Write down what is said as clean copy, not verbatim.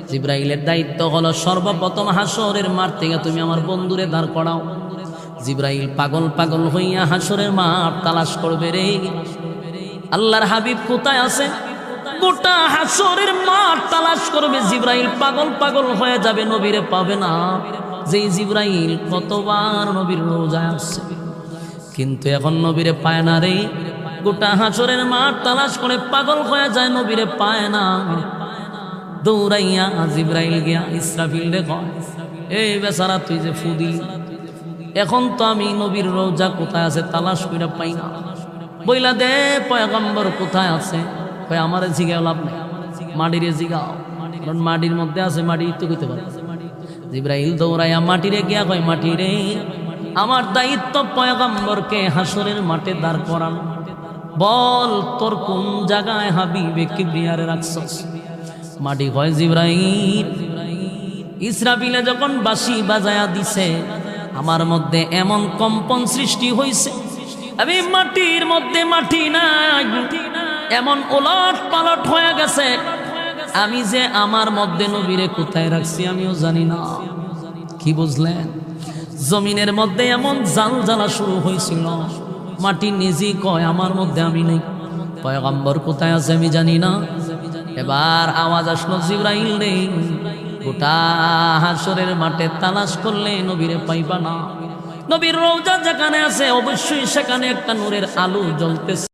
জিব্রাইলের দায়িত্ব হলো সর্বপ্রথম হাসরের মাঠ থেকে তুমি আমার বন্ধুরে দাঁড় করাও। জিব্রাইল পাগল পাগল হইয়া হাসরের মাঠ তালাশ করবে রে, আল্লাহর হাবিব কোথায় আছে। গোটা হাসরের মাঠ তালাশ করবে, জিব্রাইল পাগল পাগল হয়ে যাবে, নবীরে পাবে না। যেই জিব্রাইল কতবার নবীর রোজায় আসছে, কিন্তু এখন নবীরে পায় না রে। গোটা হাসরের মাঠ তালাশ করে পাগল হয়ে যায়, নবীরে পায় না। দৌড়াইয়া জিব্রাইল গিয়া ইসরাফিল রে কয়, এই বেচারা তুই যে ফু দিলি, এখন তো আমি নবীর রোজা কোথায় আছে তালাশ কইরা পাই না, বইলা দে পয়গম্বর কোথায় আছে। কয় আমারে জিগাও লাভ নেই, মাটিরে জিগাও, কারণ মাটির মধ্যে আছে, মাটি তো কইতে পারে। জিব্রাইল দৌড়াইয়া মাটিরে গিয়া কয়, মাটিরে আমার দায়িত্ব পয়গম্বরকে হাসরের মাঠে দাঁড় করানো, বল তোর কোন জায়গায় হাবিবে কিবরিয়ারে রাখছস। মাটি কয়, জিব্রাইল ইসরাফিলে যখন বাঁশি বাজায়া দিছে আমার মধ্যে এমন কম্পন সৃষ্টি হইছে, আমি মাটির মধ্যে মাটি নাই, এমন ওলট পালট হয়ে গেছে, আমি যে আমার মধ্যে নবীরে কোথায় রাখছি আমিও জানি না। কি বুঝলেন? জমিনের মধ্যে এমন জাল জ্বালা শুরু হয়েছিল, মাটি নিজেই কয় আমার মধ্যে আমি নেই, পয়গম্বর কোথায় আছে আমি জানি না। এবার আওয়াজ আসলো, জিব্রাইল নেই, গোটা হাসরের মাঠে তালাশ করলে নবীরে পাইবা না। নবীর রওজা যেখানে আছে অবশ্যই সেখানে একটা নূরের আলো জ্বলতেছে।